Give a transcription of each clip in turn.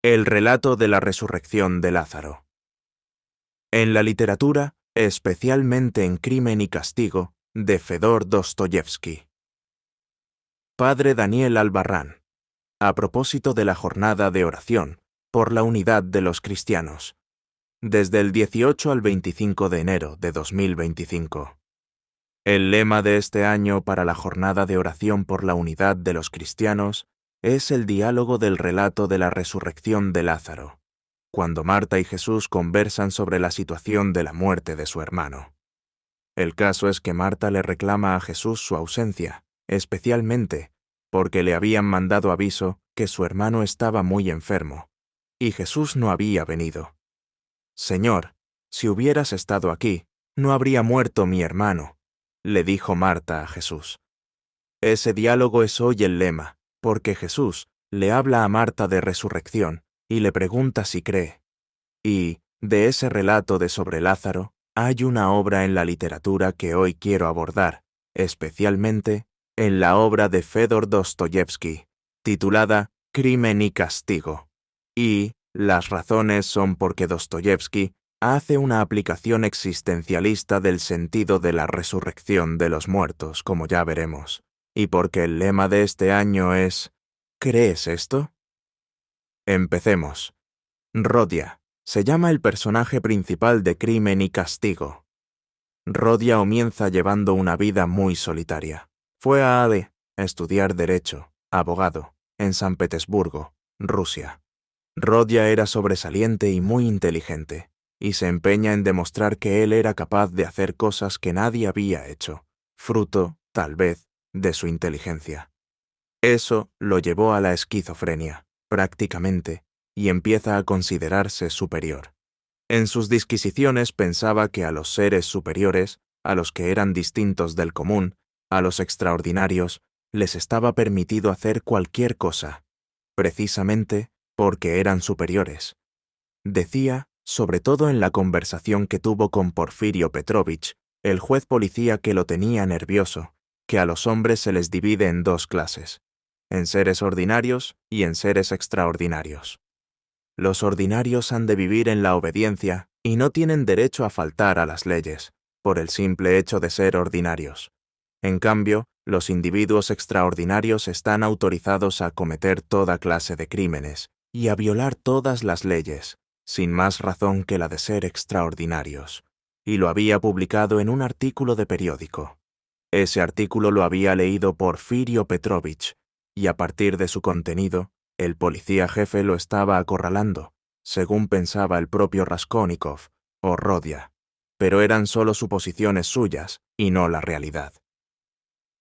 El relato de la resurrección de Lázaro. En la literatura, especialmente en Crimen y Castigo, de Fedor Dostoyevsky. Padre Daniel Albarrán. A propósito de la jornada de oración por la unidad de los cristianos, desde el 18 al 25 de enero de 2025. El lema de este año para la jornada de oración por la unidad de los cristianos es el diálogo del relato de la resurrección de Lázaro, cuando Marta y Jesús conversan sobre la situación de la muerte de su hermano. El caso es que Marta le reclama a Jesús su ausencia, especialmente porque le habían mandado aviso que su hermano estaba muy enfermo, y Jesús no había venido. «Señor, si hubieras estado aquí, no habría muerto mi hermano», le dijo Marta a Jesús. Ese diálogo es hoy el lema, porque Jesús le habla a Marta de resurrección y le pregunta si cree. Y, de ese relato de sobre Lázaro, hay una obra en la literatura que hoy quiero abordar, especialmente en la obra de Fedor Dostoyevsky, titulada Crimen y Castigo. Y las razones son porque Dostoyevsky hace una aplicación existencialista del sentido de la resurrección de los muertos, como ya veremos, y porque el lema de este año es ¿crees esto? Empecemos. Rodia se llama el personaje principal de Crimen y Castigo. Rodia comienza llevando una vida muy solitaria. Fue a a estudiar Derecho, abogado, en San Petersburgo, Rusia. Rodia era sobresaliente y muy inteligente, y se empeña en demostrar que él era capaz de hacer cosas que nadie había hecho, fruto, tal vez, de su inteligencia. Eso lo llevó a la esquizofrenia, prácticamente, y empieza a considerarse superior. En sus disquisiciones pensaba que a los seres superiores, a los que eran distintos del común, a los extraordinarios, les estaba permitido hacer cualquier cosa, precisamente porque eran superiores. Decía, sobre todo en la conversación que tuvo con Porfirio Petrovich, el juez policía que lo tenía nervioso, que a los hombres se les divide en dos clases, en seres ordinarios y en seres extraordinarios. Los ordinarios han de vivir en la obediencia y no tienen derecho a faltar a las leyes, por el simple hecho de ser ordinarios. En cambio, los individuos extraordinarios están autorizados a cometer toda clase de crímenes y a violar todas las leyes, sin más razón que la de ser extraordinarios. Y lo había publicado en un artículo de periódico. Ese artículo lo había leído Porfirio Petrovich, y a partir de su contenido, el policía jefe lo estaba acorralando, según pensaba el propio Raskolnikov o Rodia, pero eran solo suposiciones suyas y no la realidad.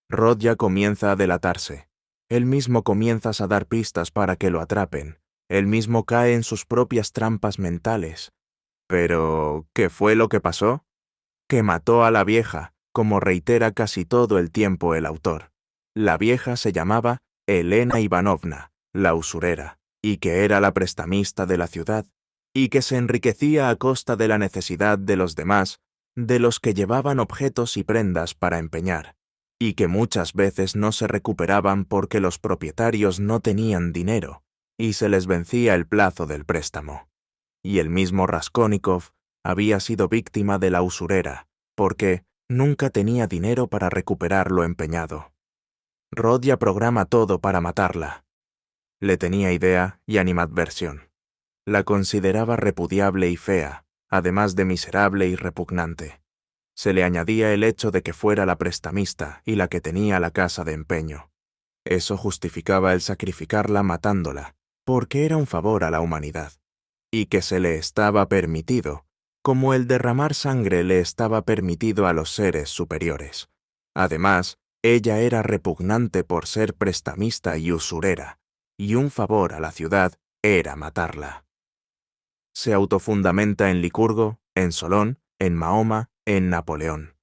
Rodia comienza a delatarse. Él mismo comienza a dar pistas para que lo atrapen. Él mismo cae en sus propias trampas mentales. Pero, ¿qué fue lo que pasó? Que mató a la vieja, como reitera casi todo el tiempo el autor. La vieja se llamaba Elena Ivanovna, la usurera, y que era la prestamista de la ciudad, y que se enriquecía a costa de la necesidad de los demás, de los que llevaban objetos y prendas para empeñar, y que muchas veces no se recuperaban porque los propietarios no tenían dinero, y se les vencía el plazo del préstamo. Y el mismo Raskolnikov había sido víctima de la usurera, porque nunca tenía dinero para recuperar lo empeñado. Rodia programa todo para matarla. Le tenía idea y animadversión. La consideraba repudiable y fea, además de miserable y repugnante. Se le añadía el hecho de que fuera la prestamista y la que tenía la casa de empeño. Eso justificaba el sacrificarla matándola, porque era un favor a la humanidad, y que se le estaba permitido, como el derramar sangre le estaba permitido a los seres superiores. Además, ella era repugnante por ser prestamista y usurera, y un favor a la ciudad era matarla. Se autofundamenta en Licurgo, en Solón, en Mahoma, en Napoleón.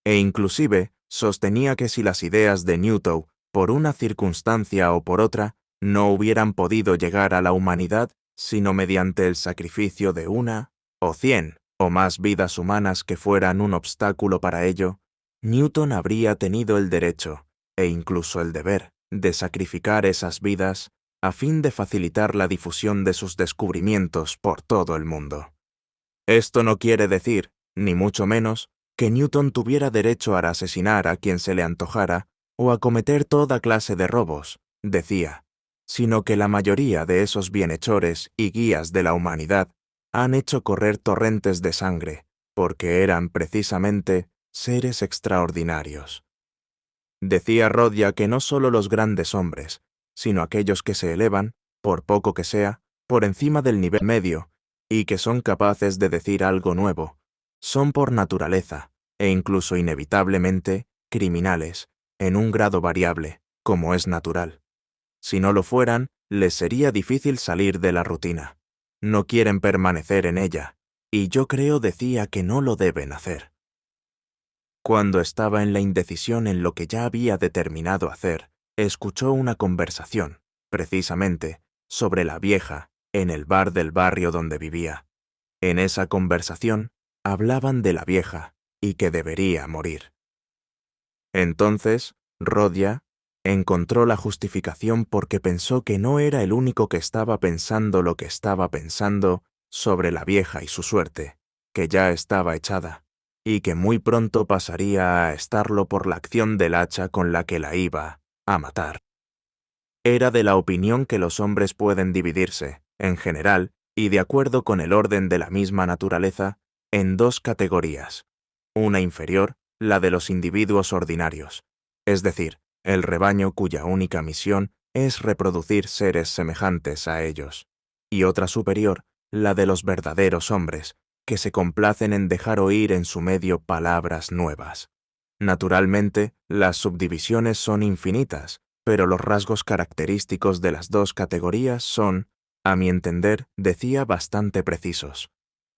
E inclusive sostenía que si las ideas de Newton, por una circunstancia o por otra, no hubieran podido llegar a la humanidad, sino mediante el sacrificio de una, o 100, o más vidas humanas que fueran un obstáculo para ello, Newton habría tenido el derecho, e incluso el deber, de sacrificar esas vidas a fin de facilitar la difusión de sus descubrimientos por todo el mundo. Esto no quiere decir, ni mucho menos, que Newton tuviera derecho a asesinar a quien se le antojara o a cometer toda clase de robos, decía, sino que la mayoría de esos bienhechores y guías de la humanidad han hecho correr torrentes de sangre, porque eran precisamente seres extraordinarios. Decía Rodia que no solo los grandes hombres, sino aquellos que se elevan, por poco que sea, por encima del nivel medio, y que son capaces de decir algo nuevo, son por naturaleza, e incluso inevitablemente, criminales, en un grado variable, como es natural. Si no lo fueran, les sería difícil salir de la rutina. No quieren permanecer en ella, y yo creo decía que no lo deben hacer. Cuando estaba en la indecisión en lo que ya había determinado hacer, escuchó una conversación, precisamente, sobre la vieja, en el bar del barrio donde vivía. En esa conversación, hablaban de la vieja y que debería morir. Entonces, Rodia encontró la justificación porque pensó que no era el único que estaba pensando lo que estaba pensando sobre la vieja y su suerte, que ya estaba echada, y que muy pronto pasaría a estarlo por la acción del hacha con la que la iba a matar. Era de la opinión que los hombres pueden dividirse, en general, y de acuerdo con el orden de la misma naturaleza, en dos categorías. Una inferior, la de los individuos ordinarios, es decir, el rebaño cuya única misión es reproducir seres semejantes a ellos, y otra superior, la de los verdaderos hombres, que se complacen en dejar oír en su medio palabras nuevas. Naturalmente, las subdivisiones son infinitas, pero los rasgos característicos de las dos categorías son, a mi entender, decía, bastante precisos.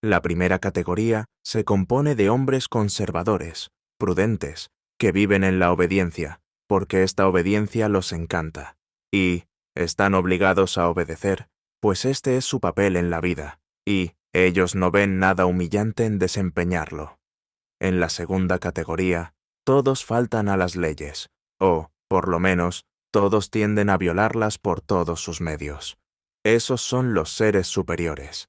La primera categoría se compone de hombres conservadores, prudentes, que viven en la obediencia, porque esta obediencia los encanta, y están obligados a obedecer, pues este es su papel en la vida, y ellos no ven nada humillante en desempeñarlo. En la segunda categoría, todos faltan a las leyes, o, por lo menos, todos tienden a violarlas por todos sus medios. Esos son los seres superiores.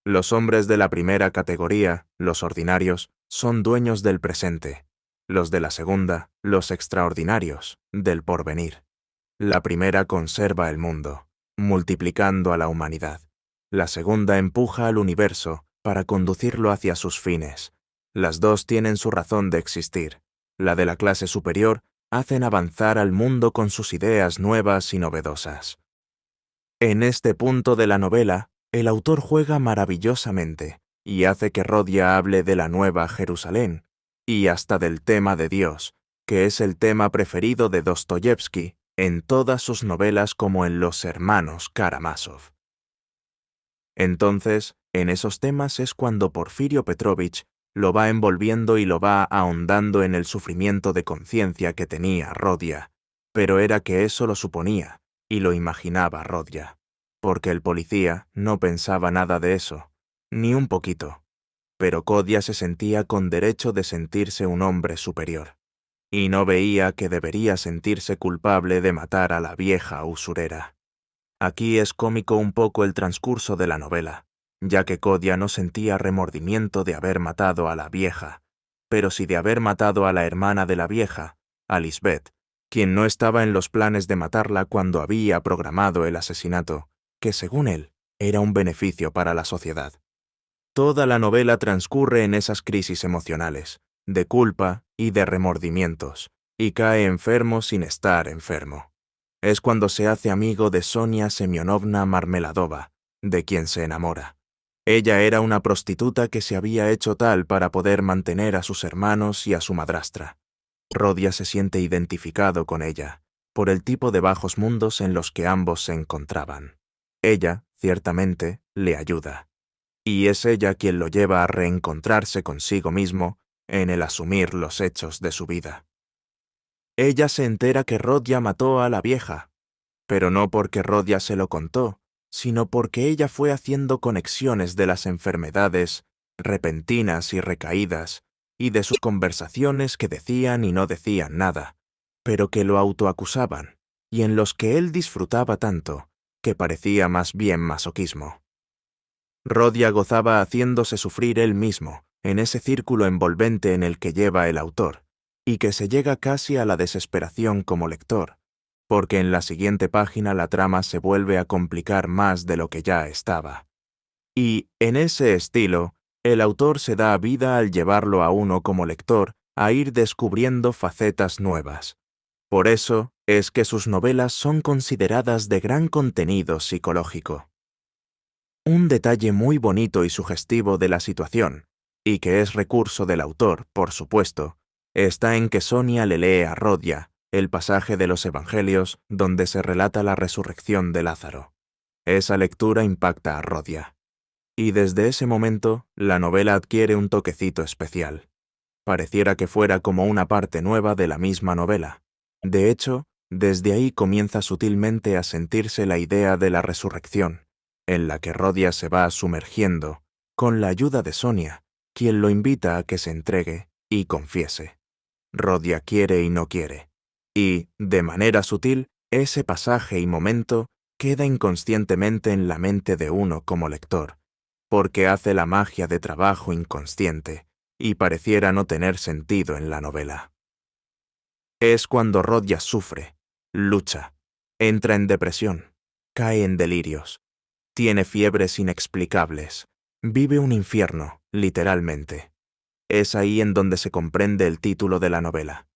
Los hombres de la primera categoría, los ordinarios, son dueños del presente. Los de la segunda, los extraordinarios, del porvenir. La primera conserva el mundo, multiplicando a la humanidad. La segunda empuja al universo para conducirlo hacia sus fines. Las dos tienen su razón de existir. La de la clase superior hacen avanzar al mundo con sus ideas nuevas y novedosas. En este punto de la novela, el autor juega maravillosamente y hace que Rodia hable de la Nueva Jerusalén y hasta del tema de Dios, que es el tema preferido de Dostoyevsky en todas sus novelas como en Los hermanos Karamazov. Entonces, en esos temas es cuando Porfirio Petrovich lo va envolviendo y lo va ahondando en el sufrimiento de conciencia que tenía Rodia, pero era que eso lo suponía y lo imaginaba Rodia, porque el policía no pensaba nada de eso, ni un poquito, pero Kodia se sentía con derecho de sentirse un hombre superior, y no veía que debería sentirse culpable de matar a la vieja usurera. Aquí es cómico un poco el transcurso de la novela, ya que Kodia no sentía remordimiento de haber matado a la vieja, pero sí de haber matado a la hermana de la vieja, a Lisbeth, quien no estaba en los planes de matarla cuando había programado el asesinato, que según él era un beneficio para la sociedad. Toda la novela transcurre en esas crisis emocionales, de culpa y de remordimientos, y cae enfermo sin estar enfermo. Es cuando se hace amigo de Sonia Semyonovna Marmeladova, de quien se enamora. Ella era una prostituta que se había hecho tal para poder mantener a sus hermanos y a su madrastra. Rodia se siente identificado con ella, por el tipo de bajos mundos en los que ambos se encontraban. Ella, ciertamente, le ayuda. Y es ella quien lo lleva a reencontrarse consigo mismo en el asumir los hechos de su vida. Ella se entera que Rodia mató a la vieja, pero no porque Rodia se lo contó, sino porque ella fue haciendo conexiones de las enfermedades repentinas y recaídas, y de sus conversaciones que decían y no decían nada, pero que lo autoacusaban, y en los que él disfrutaba tanto, que parecía más bien masoquismo. Rodia gozaba haciéndose sufrir él mismo en ese círculo envolvente en el que lleva el autor, y que se llega casi a la desesperación como lector, porque en la siguiente página la trama se vuelve a complicar más de lo que ya estaba. Y, en ese estilo, el autor se da vida al llevarlo a uno como lector a ir descubriendo facetas nuevas. Por eso es que sus novelas son consideradas de gran contenido psicológico. Un detalle muy bonito y sugestivo de la situación, y que es recurso del autor, por supuesto, está en que Sonia le lee a Rodia el pasaje de los Evangelios donde se relata la resurrección de Lázaro. Esa lectura impacta a Rodia. Y desde ese momento, la novela adquiere un toquecito especial. Pareciera que fuera como una parte nueva de la misma novela. De hecho, desde ahí comienza sutilmente a sentirse la idea de la resurrección, en la que Rodia se va sumergiendo, con la ayuda de Sonia, quien lo invita a que se entregue y confiese. Rodia quiere y no quiere. Y, de manera sutil, ese pasaje y momento queda inconscientemente en la mente de uno como lector, porque hace la magia de trabajo inconsciente y pareciera no tener sentido en la novela. Es cuando Rodia sufre, lucha, entra en depresión, cae en delirios, tiene fiebres inexplicables, vive un infierno, literalmente. Es ahí en donde se comprende el título de la novela,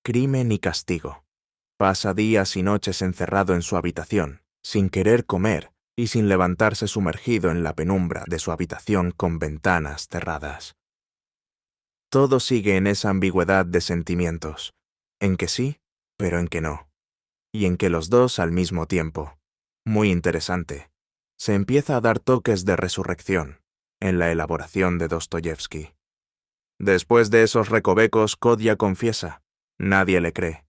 Crimen y Castigo. Pasa días y noches encerrado en su habitación, sin querer comer y sin levantarse sumergido en la penumbra de su habitación con ventanas cerradas. Todo sigue en esa ambigüedad de sentimientos, en que sí, pero en que no, y en que los dos al mismo tiempo. Muy interesante. Se empieza a dar toques de resurrección en la elaboración de Dostoyevski. Después de esos recovecos, Kodia confiesa. Nadie le cree.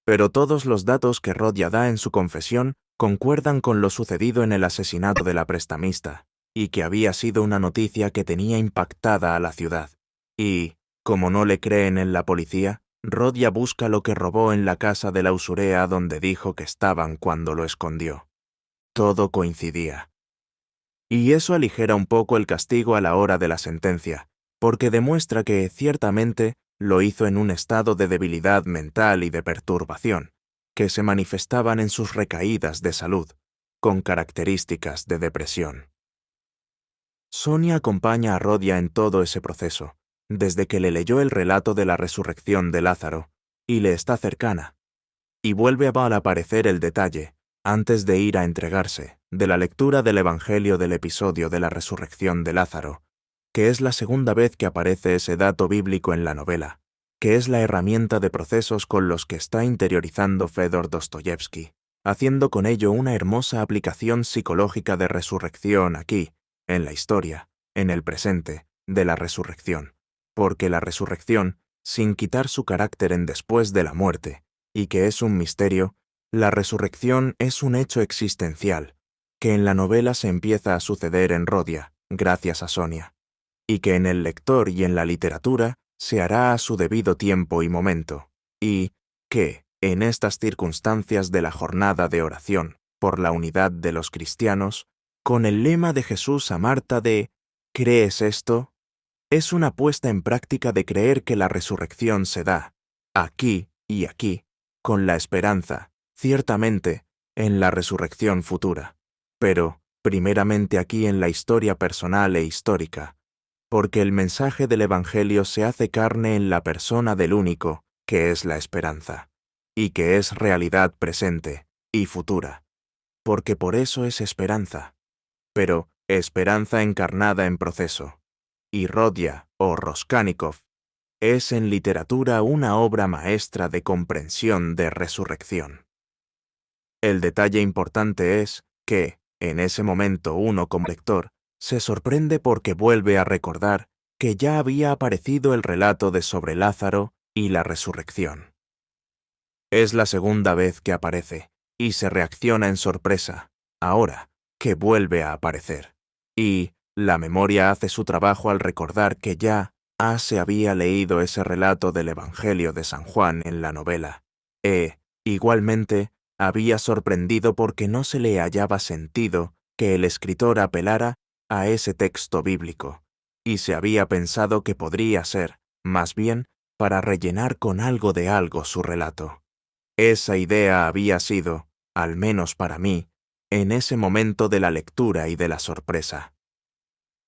Pero todos los datos que Rodia da en su confesión concuerdan con lo sucedido en el asesinato de la prestamista, y que había sido una noticia que tenía impactada a la ciudad. Y, como no le creen en la policía, Rodia busca lo que robó en la casa de la usurea donde dijo que estaban cuando lo escondió. Todo coincidía. Y eso aligera un poco el castigo a la hora de la sentencia, porque demuestra que, ciertamente, lo hizo en un estado de debilidad mental y de perturbación, que se manifestaban en sus recaídas de salud, con características de depresión. Sonia acompaña a Rodia en todo ese proceso, desde que le leyó el relato de la resurrección de Lázaro, y le está cercana. Y vuelve a aparecer el detalle, antes de ir a entregarse, de la lectura del Evangelio del episodio de la resurrección de Lázaro, que es la segunda vez que aparece ese dato bíblico en la novela, que es la herramienta de procesos con los que está interiorizando Fedor Dostoyevski, haciendo con ello una hermosa aplicación psicológica de resurrección aquí, en la historia, en el presente, de la resurrección, porque la resurrección, sin quitar su carácter en después de la muerte, y que es un misterio, la resurrección es un hecho existencial, que en la novela se empieza a suceder en Rodia, gracias a Sonia, y que en el lector y en la literatura se hará a su debido tiempo y momento, y que, en estas circunstancias de la jornada de oración por la unidad de los cristianos, con el lema de Jesús a Marta de ¿crees esto?, es una puesta en práctica de creer que la resurrección se da, aquí y aquí, con la esperanza, ciertamente, en la resurrección futura, pero, primeramente aquí en la historia personal e histórica, porque el mensaje del Evangelio se hace carne en la persona del único, que es la esperanza, y que es realidad presente y futura, porque por eso es esperanza, pero esperanza encarnada en proceso. Y Rodia, o Raskolnikov, es en literatura una obra maestra de comprensión de resurrección. El detalle importante es que, en ese momento uno como lector, se sorprende porque vuelve a recordar que ya había aparecido el relato de sobre Lázaro y la resurrección. Es la segunda vez que aparece, y se reacciona en sorpresa, ahora que vuelve a aparecer. Y la memoria hace su trabajo al recordar que ya se había leído ese relato del Evangelio de San Juan en la novela. Igualmente, había sorprendido porque no se le hallaba sentido que el escritor apelara a ese texto bíblico, y se había pensado que podría ser, más bien, para rellenar con algo de algo su relato. Esa idea había sido, al menos para mí, en ese momento de la lectura y de la sorpresa.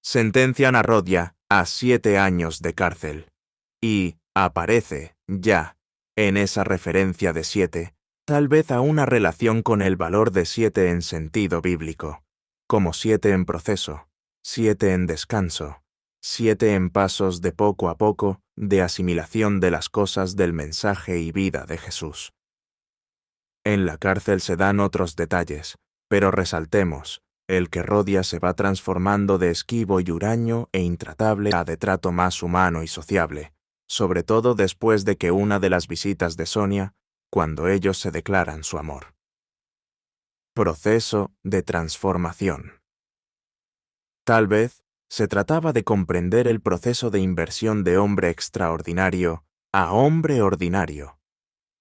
Sentencian a Rodia a 7 años de cárcel, y aparece, ya, en esa referencia de 7, tal vez a una relación con el valor de 7 en sentido bíblico, como 7 en proceso, 7 en descanso, 7 en pasos de poco a poco de asimilación de las cosas del mensaje y vida de Jesús. En la cárcel se dan otros detalles, pero resaltemos, el que Rodia se va transformando de esquivo y huraño e intratable a de trato más humano y sociable, sobre todo después de que una de las visitas de Sonia, cuando ellos se declaran su amor. Proceso de transformación. Tal vez se trataba de comprender el proceso de inversión de hombre extraordinario a hombre ordinario,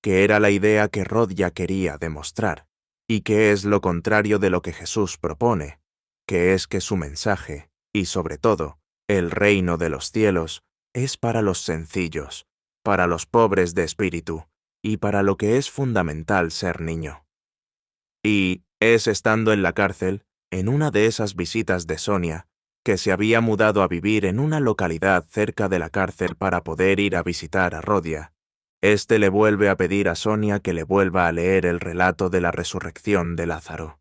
que era la idea que Rodia quería demostrar, y que es lo contrario de lo que Jesús propone, que es que su mensaje, y sobre todo, el reino de los cielos, es para los sencillos, para los pobres de espíritu, y para lo que es fundamental ser niño. Y es estando en la cárcel, en una de esas visitas de Sonia, que se había mudado a vivir en una localidad cerca de la cárcel para poder ir a visitar a Rodia. Este le vuelve a pedir a Sonia que le vuelva a leer el relato de la resurrección de Lázaro.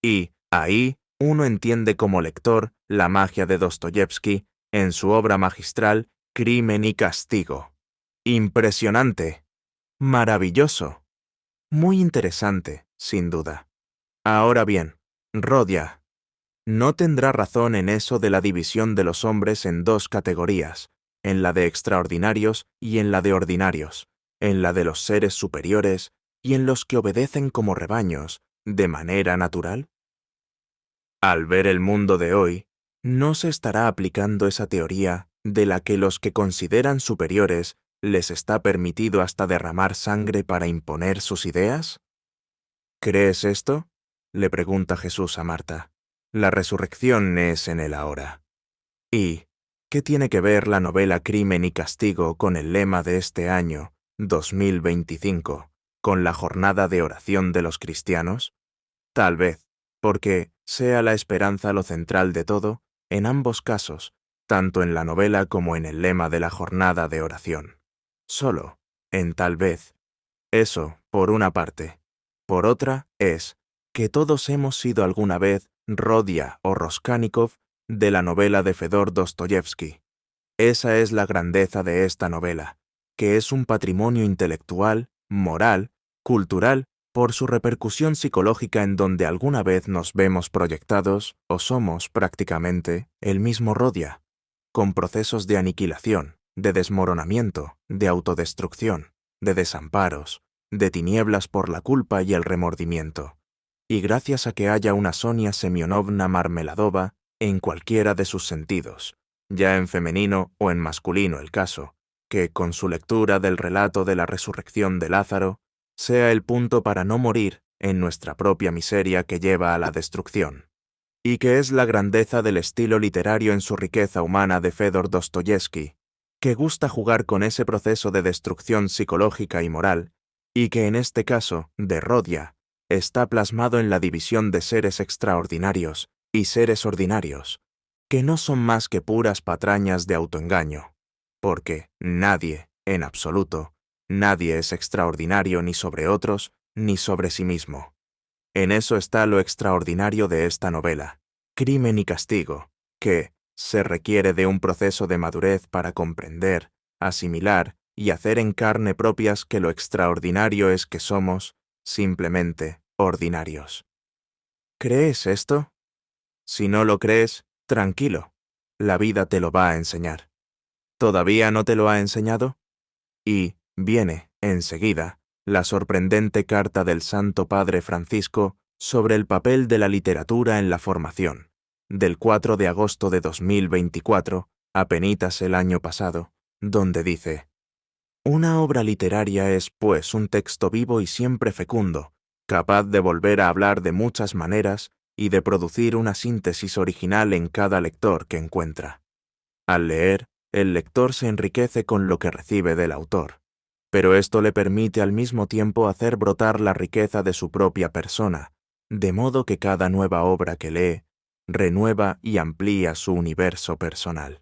Y, ahí, uno entiende como lector la magia de Dostoyevski en su obra magistral Crimen y Castigo. Impresionante. Maravilloso. Muy interesante, sin duda. Ahora bien, Rodia no tendrá razón en eso de la división de los hombres en dos categorías, en la de extraordinarios y en la de ordinarios, en la de los seres superiores y en los que obedecen como rebaños, de manera natural. Al ver el mundo de hoy, ¿no se estará aplicando esa teoría de la que los que consideran superiores les está permitido hasta derramar sangre para imponer sus ideas? ¿Crees esto?, le pregunta Jesús a Marta. La resurrección es en el ahora. ¿Y qué tiene que ver la novela Crimen y Castigo con el lema de este año, 2025, con la jornada de oración de los cristianos? Tal vez, porque sea la esperanza lo central de todo, en ambos casos, tanto en la novela como en el lema de la jornada de oración. Solo, en tal vez. Eso, por una parte. Por otra, es que todos hemos sido alguna vez Rodia o Raskolnikov de la novela de Fedor Dostoyevski. Esa es la grandeza de esta novela, que es un patrimonio intelectual, moral, cultural, por su repercusión psicológica en donde alguna vez nos vemos proyectados, o somos prácticamente, el mismo Rodia, con procesos de aniquilación, de desmoronamiento, de autodestrucción, de desamparos, de tinieblas por la culpa y el remordimiento. Y gracias a que haya una Sonia Semyonovna Marmeladova en cualquiera de sus sentidos, ya en femenino o en masculino el caso, que con su lectura del relato de la resurrección de Lázaro, sea el punto para no morir en nuestra propia miseria que lleva a la destrucción. Y que es la grandeza del estilo literario en su riqueza humana de Fedor Dostoyevski, que gusta jugar con ese proceso de destrucción psicológica y moral, y que en este caso, de Rodia, está plasmado en la división de seres extraordinarios y seres ordinarios, que no son más que puras patrañas de autoengaño, porque nadie, en absoluto, nadie es extraordinario ni sobre otros, ni sobre sí mismo. En eso está lo extraordinario de esta novela, Crimen y Castigo, que se requiere de un proceso de madurez para comprender, asimilar y hacer en carne propias que lo extraordinario es que somos, simplemente, ordinarios. ¿Crees esto? Si no lo crees, tranquilo, la vida te lo va a enseñar. ¿Todavía no te lo ha enseñado? Y viene, enseguida, la sorprendente carta del Santo Padre Francisco sobre el papel de la literatura en la formación, del 4 de agosto de 2024, apenitas el año pasado, donde dice: una obra literaria es, pues, un texto vivo y siempre fecundo, capaz de volver a hablar de muchas maneras y de producir una síntesis original en cada lector que encuentra. Al leer, el lector se enriquece con lo que recibe del autor, pero esto le permite al mismo tiempo hacer brotar la riqueza de su propia persona, de modo que cada nueva obra que lee renueva y amplía su universo personal.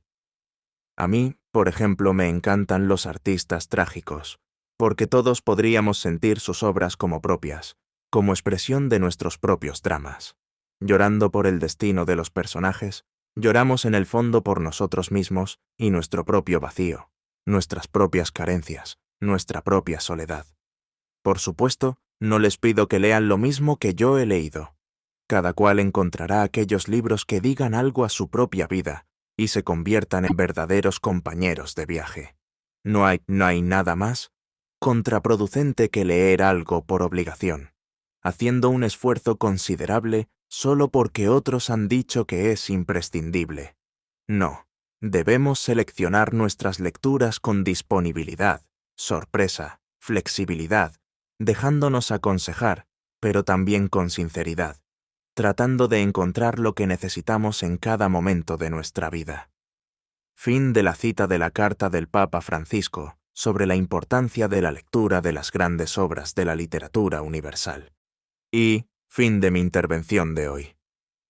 A mí, por ejemplo, me encantan los artistas trágicos, porque todos podríamos sentir sus obras como propias, como expresión de nuestros propios dramas. Llorando por el destino de los personajes, lloramos en el fondo por nosotros mismos y nuestro propio vacío, nuestras propias carencias, nuestra propia soledad. Por supuesto, no les pido que lean lo mismo que yo he leído. Cada cual encontrará aquellos libros que digan algo a su propia vida y se conviertan en verdaderos compañeros de viaje. No hay nada más contraproducente que leer algo por obligación, haciendo un esfuerzo considerable solo porque otros han dicho que es imprescindible. No, debemos seleccionar nuestras lecturas con disponibilidad, sorpresa, flexibilidad, dejándonos aconsejar, pero también con sinceridad, tratando de encontrar lo que necesitamos en cada momento de nuestra vida. Fin de la cita de la carta del Papa Francisco sobre la importancia de la lectura de las grandes obras de la literatura universal. Y fin de mi intervención de hoy.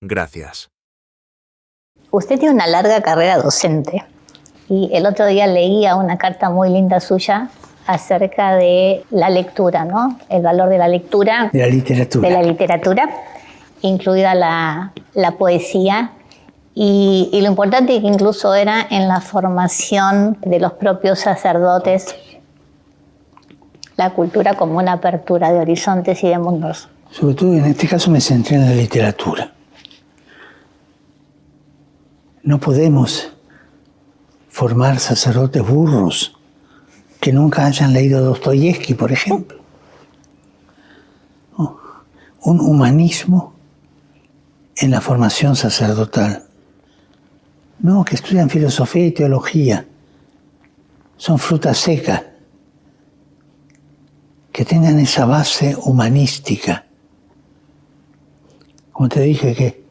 Gracias. Usted tiene una larga carrera docente y el otro día leía una carta muy linda suya acerca de la lectura, ¿no? El valor de la lectura. De la literatura. De la literatura, incluida la poesía. Y lo importante que incluso era en la formación de los propios sacerdotes, la cultura como una apertura de horizontes y de mundos. Sobre todo en este caso me centré en la literatura. No podemos formar sacerdotes burros que nunca hayan leído Dostoyevski, por ejemplo. No. Un humanismo en la formación sacerdotal. No, que estudian filosofía y teología. Son fruta seca. Que tengan esa base humanística. Como te dije, que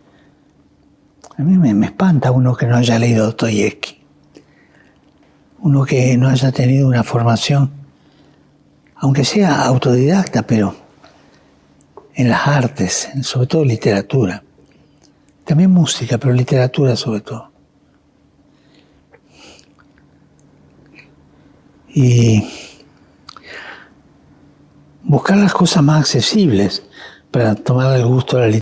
a mí me espanta uno que no haya leído Dostoyevski. Uno que no haya tenido una formación, aunque sea autodidacta, pero en las artes, sobre todo literatura. También música, pero literatura sobre todo. Y buscar las cosas más accesibles para tomar el gusto a la literatura.